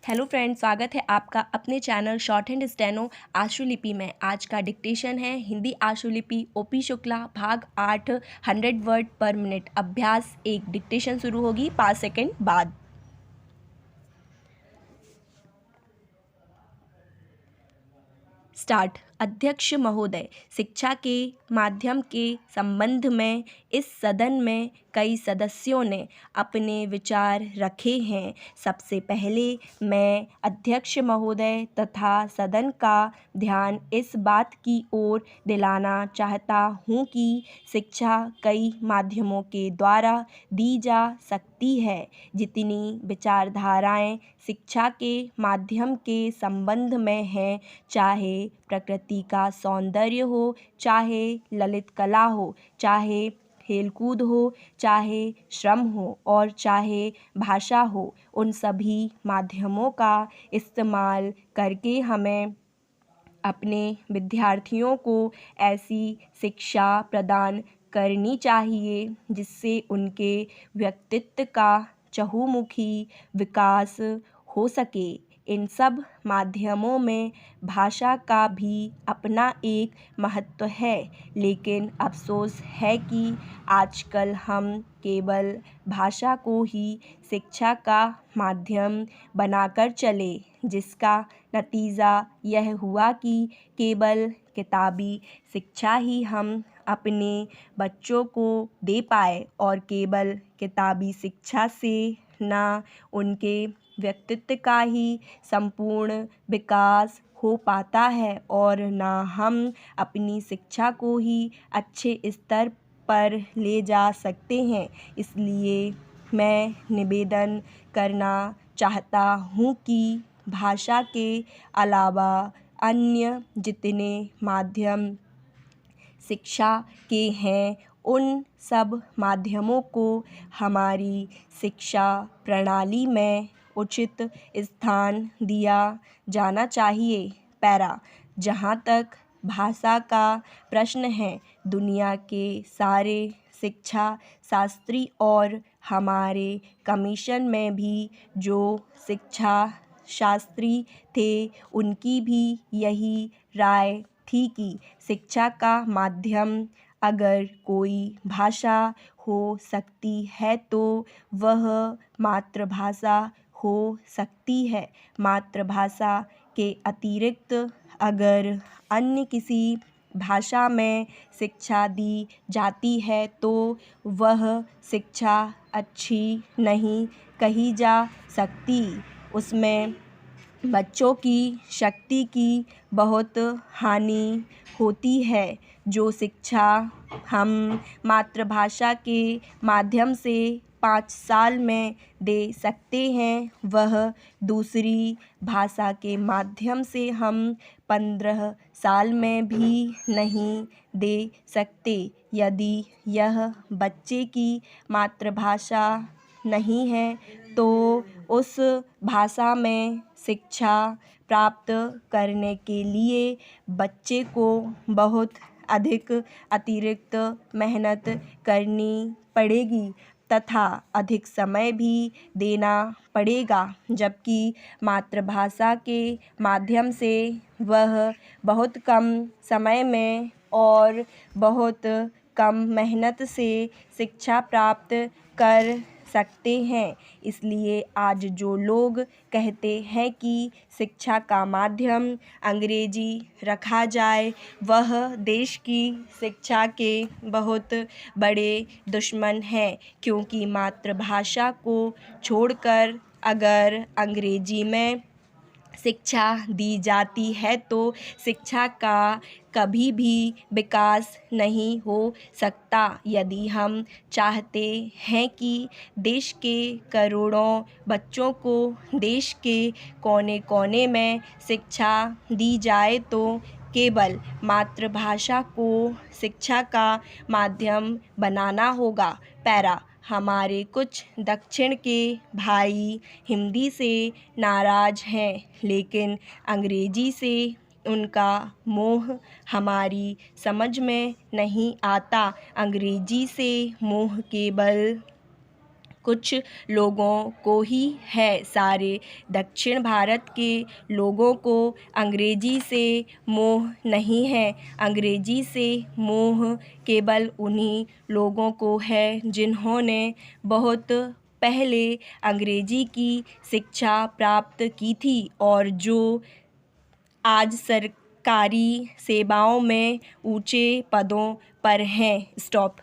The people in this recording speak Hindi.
हेलो फ्रेंड्स, स्वागत है आपका अपने चैनल शॉर्ट हैंड स्टेनो आशुलिपि में। आज का डिक्टेशन है हिंदी आशुलिपि ओपी शुक्ला भाग 8 100 वर्ड पर मिनट। अभ्यास 1। डिक्टेशन शुरू होगी 5 सेकंड बाद। स्टार्ट। अध्यक्ष महोदय, शिक्षा के माध्यम के संबंध में इस सदन में कई सदस्यों ने अपने विचार रखे हैं। सबसे पहले मैं अध्यक्ष महोदय तथा सदन का ध्यान इस बात की ओर दिलाना चाहता हूँ कि शिक्षा कई माध्यमों के द्वारा दी जा सकती है। जितनी विचारधाराएं शिक्षा के माध्यम के संबंध में हैं, चाहे प्रकृति का सौंदर्य हो, चाहे ललित कला हो, चाहे खेलकूद हो, चाहे श्रम हो और चाहे भाषा हो, उन सभी माध्यमों का इस्तेमाल करके हमें अपने विद्यार्थियों को ऐसी शिक्षा प्रदान करनी चाहिए जिससे उनके व्यक्तित्व का चहुमुखी विकास हो सके। इन सब माध्यमों में भाषा का भी अपना एक महत्व है, लेकिन अफसोस है कि आजकल हम केवल भाषा को ही शिक्षा का माध्यम बनाकर चले, जिसका नतीजा यह हुआ कि केवल किताबी शिक्षा ही हम अपने बच्चों को दे पाए और केवल किताबी शिक्षा से ना उनके व्यक्तित्व का ही संपूर्ण विकास हो पाता है और ना हम अपनी शिक्षा को ही अच्छे स्तर पर ले जा सकते हैं। इसलिए मैं निवेदन करना चाहता हूँ कि भाषा के अलावा अन्य जितने माध्यम शिक्षा के हैं, उन सब माध्यमों को हमारी शिक्षा प्रणाली में उचित स्थान दिया जाना चाहिए। पैरा। जहाँ तक भाषा का प्रश्न है, दुनिया के सारे शिक्षा शास्त्री और हमारे कमीशन में भी जो शिक्षा शास्त्री थे, उनकी भी यही राय थी कि शिक्षा का माध्यम अगर कोई भाषा हो सकती है तो वह मातृभाषा हो सकती है। मातृभाषा के अतिरिक्त अगर अन्य किसी भाषा में शिक्षा दी जाती है तो वह शिक्षा अच्छी नहीं कही जा सकती। उसमें बच्चों की शक्ति की बहुत हानि होती है। जो शिक्षा हम मातृभाषा के माध्यम से 5 साल में दे सकते हैं, वह दूसरी भाषा के माध्यम से हम 15 साल में भी नहीं दे सकते। यदि यह बच्चे की मातृभाषा नहीं है तो उस भाषा में शिक्षा प्राप्त करने के लिए बच्चे को बहुत अधिक अतिरिक्त मेहनत करनी पड़ेगी तथा अधिक समय भी देना पड़ेगा, जबकि मातृभाषा के माध्यम से वह बहुत कम समय में और बहुत कम मेहनत से शिक्षा प्राप्त कर सकते हैं। इसलिए आज जो लोग कहते हैं कि शिक्षा का माध्यम अंग्रेजी रखा जाए, वह देश की शिक्षा के बहुत बड़े दुश्मन हैं, क्योंकि मातृभाषा को छोड़कर अगर अंग्रेजी में शिक्षा दी जाती है तो शिक्षा का कभी भी विकास नहीं हो सकता। यदि हम चाहते हैं कि देश के करोड़ों बच्चों को देश के कोने कोने में शिक्षा दी जाए तो केवल मातृभाषा को शिक्षा का माध्यम बनाना होगा। पैरा। हमारे कुछ दक्षिण के भाई हिंदी से नाराज़ हैं, लेकिन अंग्रेजी से उनका मोह हमारी समझ में नहीं आता। अंग्रेजी से मोह केवल कुछ लोगों को ही है। सारे दक्षिण भारत के लोगों को अंग्रेजी से मोह नहीं है। अंग्रेजी से मोह केवल उन्हीं लोगों को है जिन्होंने बहुत पहले अंग्रेजी की शिक्षा प्राप्त की थी और जो आज सरकारी सेवाओं में ऊंचे पदों पर हैं। स्टॉप।